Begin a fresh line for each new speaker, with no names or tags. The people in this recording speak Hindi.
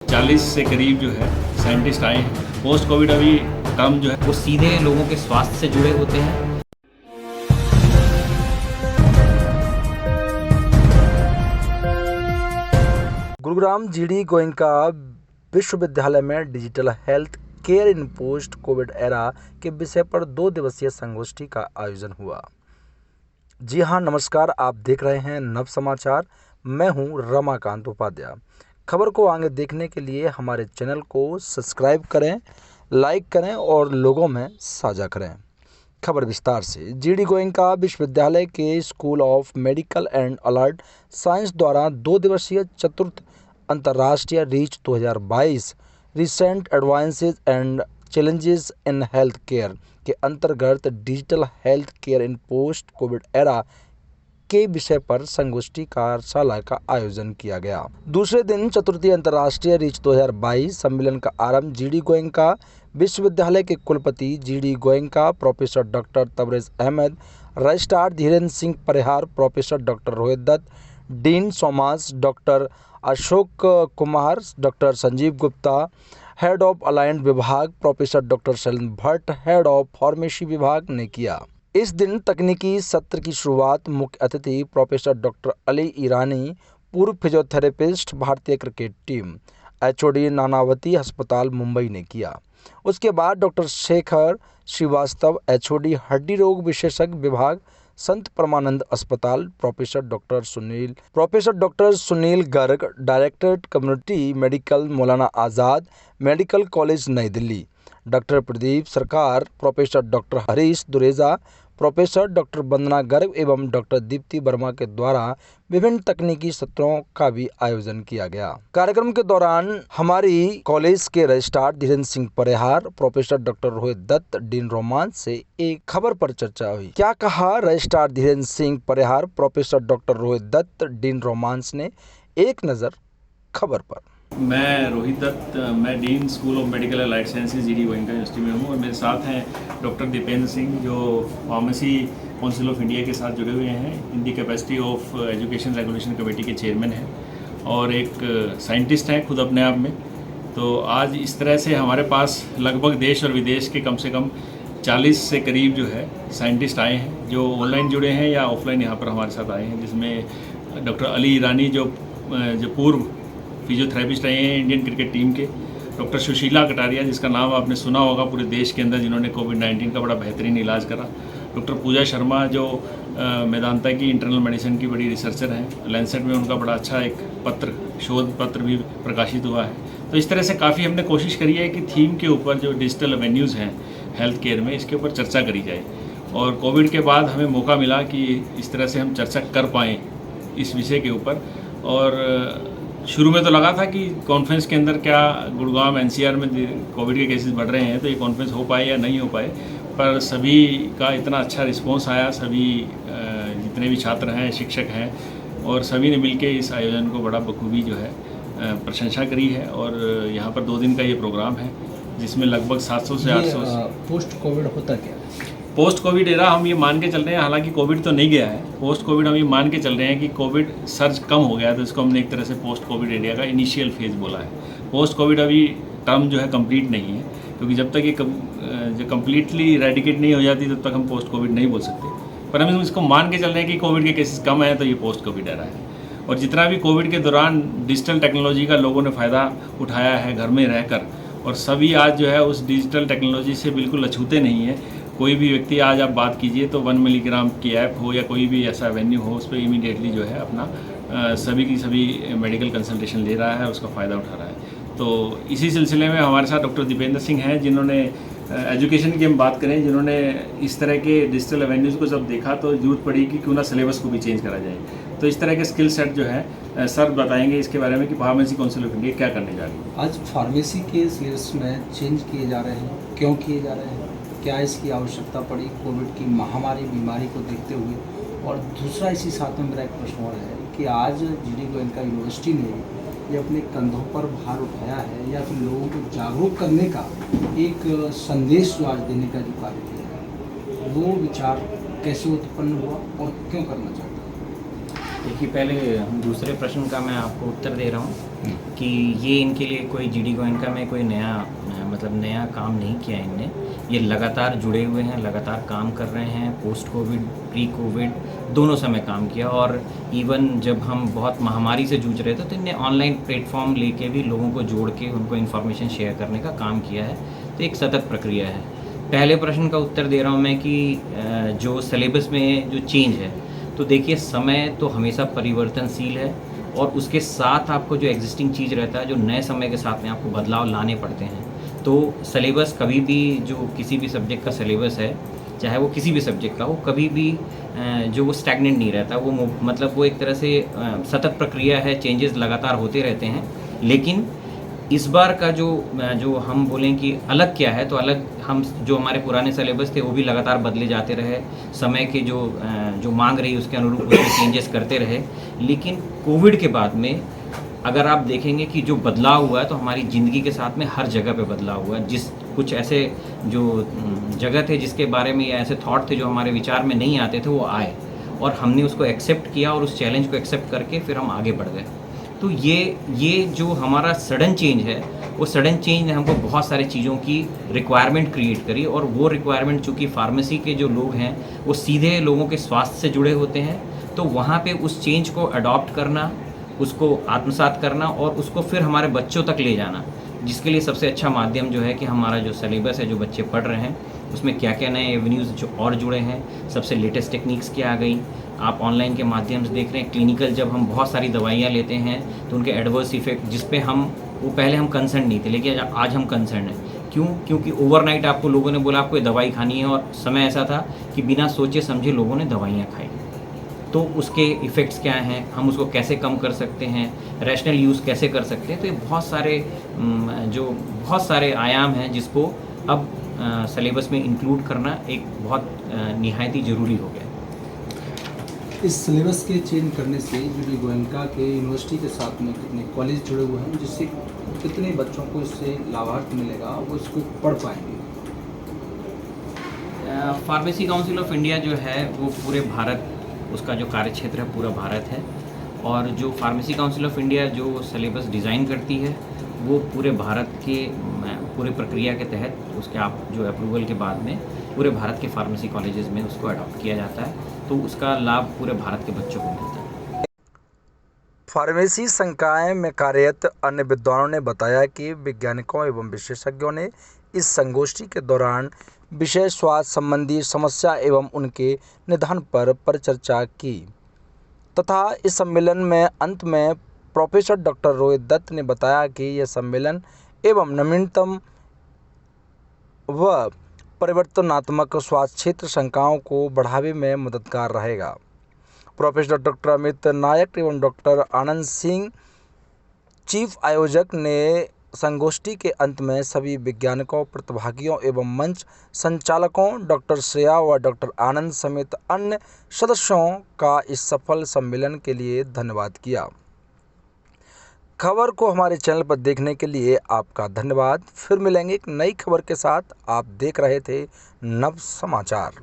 40 से करीब जो है साइंटिस्ट आए हैं। पोस्ट कोविड अभी टर्म जो है
वो सीधे लोगों के स्वास्थ्य से जुड़े होते हैं।
गुरुग्राम जीडी गोयनका विश्वविद्यालय में डिजिटल हेल्थ केयर इन पोस्ट कोविड एरा के विषय पर 2 दिवसीय संगोष्ठी का आयोजन हुआ। जी हाँ, नमस्कार। आप देख रहे हैं नव समाचार। मैं हूं रमाकांत उपाध्याय। खबर को आगे देखने के लिए हमारे चैनल को सब्सक्राइब करें, लाइक करें और लोगों में साझा करें। खबर विस्तार से। जीडी गोयनका विश्वविद्यालय के school of medical and allied science द्वारा 2 दिवसीय चतुर्थ अंतर्राष्ट्रीय reach 2022 recent advances and challenges in health care के अंतर्गत डिजिटल हेल्थ केयर इन पोस्ट कोविड एरा के विषय पर संगोष्ठी कार्यशाला का आयोजन किया गया। दूसरे दिन चतुर्थी अंतर्राष्ट्रीय रीच 2022 सम्मेलन का आरंभ जीडी गोयनका विश्वविद्यालय के कुलपति GD Goenka professor doctor Tabrez Ahmad, registrar Dhirendra Singh Parihar, professor doctor Rohit Dutt, dean SOMAS doctor Ashok Kumar, doctor Sanjeev Gupta, head of allied विभाग, professor doctor Shailendra Bhatt, head of pharmacy विभाग ने किया। इस दिन तकनीकी सत्र की शुरुआत मुख्य अतिथि प्रोफेसर डॉक्टर अली ईरानी, पूर्व फिजियोथेरेपिस्ट, भारतीय क्रिकेट टीम, एचओडी नानावती अस्पताल मुंबई ने किया। उसके बाद डॉक्टर शेखर श्रीवास्तव, एचओडी हड्डी रोग विशेषज्ञ विभाग, संत परमानंद अस्पताल, professor doctor Sunil Garg, director community medical, Maulana Azad medical college Nai Delhi, doctor Pradeep Sarkar, professor doctor Harish Dureja, professor doctor Vandana Garg एवं डॉक्टर दीप्ति वर्मा के द्वारा विभिन्न तकनीकी सत्रों का भी आयोजन किया गया। कार्यक्रम के दौरान हमारी कॉलेज के registrar Dhirendra Singh Parihar, professor doctor Rohit Dutt, dean रोमांस से एक खबर पर चर्चा हुई। क्या कहा registrar Dhirendra Singh Parihar, professor doctor Rohit Dutt, dean रोमांस ने, एक नज़र खबर पर।
मैं रोहित दत्त, मैं dean school of medical and life sciences GD Goenka university में हूँ और मेरे साथ हैं डॉक्टर दीपेंद्र सिंह जो फार्मेसी काउंसिल ऑफ इंडिया के साथ जुड़े हुए हैं, in the capacity of education regulation committee के चेयरमैन हैं और एक साइंटिस्ट हैं खुद अपने आप में। तो आज इस तरह से हमारे पास लगभग देश और विदेश के कम से कम 40 से करीब जो है साइंटिस्ट आए हैं, जो ऑनलाइन जुड़े हैं या ऑफलाइन यहाँ पर हमारे साथ आए हैं, जिसमें डॉक्टर अली ईरानी जो पूर्व फिजियोथेरेपिस्ट रहे हैं इंडियन क्रिकेट टीम के, डॉक्टर सुशीला कटारिया जिसका नाम आपने सुना होगा पूरे देश के अंदर, जिन्होंने कोविड-19 का बड़ा बेहतरीन इलाज करा, डॉक्टर पूजा शर्मा जो मेदांता की इंटरनल मेडिसिन की बड़ी रिसर्चर हैं, लैंसेट में उनका बड़ा अच्छा एक शोध पत्र भी प्रकाशित हुआ है। तो इस तरह से काफ़ी हमने कोशिश करी है कि थीम के ऊपर जो डिजिटल एवेन्यूज़ हैं हेल्थ केयर में, इसके ऊपर चर्चा करी जाए और कोविड के बाद हमें मौका मिला कि इस तरह से हम चर्चा कर पाएँ इस विषय के ऊपर। और शुरू में तो लगा था कि कॉन्फ्रेंस के अंदर क्या गुड़गांव एनसीआर में कोविड के केसेस बढ़ रहे हैं तो ये कॉन्फ्रेंस हो पाए या नहीं हो पाए, पर सभी का इतना अच्छा रिस्पांस आया, सभी जितने भी छात्र हैं, शिक्षक हैं और सभी ने मिलके इस आयोजन को बड़ा बखूबी जो है प्रशंसा करी है। और यहाँ पर 2 दिन का ये प्रोग्राम है जिसमें लगभग 700 से 800।
पोस्ट कोविड होता क्या?
पोस्ट कोविड एरा हम ये मान के चल रहे हैं, हालांकि कोविड तो नहीं गया है, पोस्ट कोविड हम ये मान के चल रहे हैं कि कोविड सर्ज कम हो गया है, तो इसको हमने एक तरह से पोस्ट कोविड एरिया का इनिशियल फेज बोला है। पोस्ट कोविड अभी टर्म जो है कंप्लीट नहीं है, क्योंकि जब तक ये जो कम्प्लीटली रेडिकेट नहीं हो जाती तब तक हम पोस्ट कोविड नहीं बोल सकते, पर हम इसको मान के चल रहे हैं कि कोविड के केसेस कम हैं तो ये पोस्ट कोविड एरा है। और जितना भी कोविड के दौरान डिजिटल टेक्नोलॉजी का लोगों ने फ़ायदा उठाया है घर में रहकर, और सभी आज जो है उस डिजिटल टेक्नोलॉजी से बिल्कुल अछूते नहीं है। कोई भी व्यक्ति आज आप बात कीजिए तो 1 मिलीग्राम की ऐप हो या कोई भी ऐसा वेन्यू हो, उस पर इमीडिएटली जो है अपना सभी की सभी मेडिकल कंसल्टेशन ले रहा है, उसका फ़ायदा उठा रहा है। तो इसी सिलसिले में हमारे साथ डॉक्टर दीपेंद्र सिंह हैं, जिन्होंने एजुकेशन की हम बात करें, जिन्होंने इस तरह के डिजिटल एवेन्यूज़ को जब देखा तो जरूरत पड़ी कि क्यों ना सिलेबस को भी चेंज करा जाए। तो इस तरह के स्किल सेट जो है सर बताएंगे इसके बारे में कि फार्मेसी काउंसिल ऑफ इंडिया क्या करने जा रही है।
आज फार्मेसी के सिलेबस में चेंज किए जा रहे हैं, क्यों किए जा रहे हैं, क्या इसकी आवश्यकता पड़ी कोविड की महामारी बीमारी को देखते हुए? और दूसरा इसी साथ में मेरा एक प्रश्न और है कि आज जीडी गोयनका यूनिवर्सिटी ने ये अपने कंधों पर भार उठाया है या फिर लोगों को जागरूक करने का एक संदेश जो आज देने का जो कार्य किया है, वो विचार कैसे उत्पन्न हुआ और क्यों करना चाहता है?
देखिए, पहले दूसरे प्रश्न का मैं आपको उत्तर दे रहा हूँ कि ये इनके लिए कोई जीडी गोयनका में कोई नया काम नहीं किया इनने। ये लगातार जुड़े हुए हैं, लगातार काम कर रहे हैं, पोस्ट कोविड, प्री कोविड दोनों समय काम किया। और इवन जब हम बहुत महामारी से जूझ रहे थे तो इनने ऑनलाइन प्लेटफॉर्म लेके भी लोगों को जोड़ के उनको इन्फॉर्मेशन शेयर करने का काम किया है। तो एक सतत प्रक्रिया है। पहले प्रश्न का उत्तर दे रहा हूँ मैं कि जो सिलेबस में जो चेंज है, तो देखिए समय तो हमेशा परिवर्तनशील है और उसके साथ आपको जो एग्जिस्टिंग चीज़ रहता है, जो नए समय के साथ में आपको बदलाव लाने पड़ते हैं। तो सिलेबस कभी भी, जो किसी भी सब्जेक्ट का सिलेबस है, चाहे वो किसी भी सब्जेक्ट का हो, कभी भी जो वो स्टैग्नेंट नहीं रहता। वो एक तरह से सतत प्रक्रिया है, चेंजेस लगातार होते रहते हैं। लेकिन इस बार का जो हम बोलें कि अलग क्या है, तो अलग हम जो हमारे पुराने सिलेबस थे वो भी लगातार बदले जाते रहे, समय के जो मांग रही उसके अनुरूप उसमें चेंजेस करते रहे। लेकिन कोविड के बाद में अगर आप देखेंगे कि जो बदलाव हुआ है, तो हमारी ज़िंदगी के साथ में हर जगह पे बदलाव हुआ है। कुछ ऐसे जो जगह थे जिसके बारे में या ऐसे थॉट थे जो हमारे विचार में नहीं आते थे, वो आए और हमने उसको एक्सेप्ट किया और उस चैलेंज को एक्सेप्ट करके फिर हम आगे बढ़ गए। तो ये जो हमारा सडन चेंज है, वो सडन चेंज ने हमको बहुत सारी चीज़ों की रिक्वायरमेंट क्रिएट करी। और वो रिक्वायरमेंट, चूँकि फार्मेसी के जो लोग हैं वो सीधे लोगों के स्वास्थ्य से जुड़े होते हैं, तो वहाँ पे उस चेंज को अडॉप्ट करना, उसको आत्मसात करना और उसको फिर हमारे बच्चों तक ले जाना, जिसके लिए सबसे अच्छा माध्यम जो है कि हमारा जो सिलेबस है, जो बच्चे पढ़ रहे हैं, उसमें क्या क्या नए एवेन्यूज़ जो और जुड़े हैं, सबसे लेटेस्ट टेक्निक्स क्या आ गई। आप ऑनलाइन के माध्यम से देख रहे हैं, क्लिनिकल जब हम बहुत सारी दवाइयाँ लेते हैं तो उनके एडवर्स इफेक्ट, जिस पे वो पहले हम कंसर्न नहीं थे, लेकिन आज हम कंसर्न हैं। क्यों? क्योंकि ओवरनाइट आपको लोगों ने बोला आपको ये दवाई खानी है, और समय ऐसा था कि बिना सोचे समझे लोगों ने दवाइयाँ खाई। तो उसके इफ़ेक्ट्स क्या हैं, हम उसको कैसे कम कर सकते हैं, रैशनल यूज़ कैसे कर सकते हैं। तो ये बहुत सारे आयाम हैं जिसको अब सिलेबस में इंक्लूड करना एक बहुत निहायत ही ज़रूरी हो गया।
इस सिलेबस के चेंज करने से जीडी गोयनका के यूनिवर्सिटी के साथ में कितने कॉलेज जुड़े हुए हैं, जिससे कितने बच्चों को इससे लाभार्थ मिलेगा, वो इसको पढ़ पाएंगे?
फार्मेसी काउंसिल ऑफ इंडिया जो है वो पूरे भारत, उसका जो कार्यक्षेत्र है पूरा भारत है। और जो फार्मेसी काउंसिल ऑफ इंडिया जो सिलेबस डिज़ाइन करती है, वो पूरे भारत के पूरे प्रक्रिया के तहत उसके जो अप्रूवल के बाद में पूरे भारत के फार्मेसी कॉलेजेस में उसको अडॉप्ट किया जाता है। तो उसका लाभ पूरे भारत के बच्चों को मिलता है।
फार्मेसी संकाय में कार्यरत अन्य विद्वानों ने बताया कि वैज्ञानिकों एवं विशेषज्ञों ने इस संगोष्ठी के दौरान विषय स्वास्थ्य संबंधी समस्या एवं उनके निदान पर परिचर्चा की तथा इस सम्मेलन में अंत में प्रोफेसर डॉक्टर रोहित दत्त ने बताया कि यह सम्मेलन एवं नवीनतम व परिवर्तनात्मक स्वास्थ्य क्षेत्र शंकाओं को बढ़ावे में मददगार रहेगा। प्रोफेसर डॉक्टर अमित नायक एवं डॉक्टर आनंद सिंह, चीफ आयोजक, ने संगोष्ठी के अंत में सभी वैज्ञानिकों, प्रतिभागियों एवं मंच संचालकों डॉक्टर श्रेया व डॉक्टर आनंद समेत अन्य सदस्यों का इस सफल सम्मेलन के लिए धन्यवाद किया। खबर को हमारे चैनल पर देखने के लिए आपका धन्यवाद। फिर मिलेंगे एक नई खबर के साथ। आप देख रहे थे नव समाचार।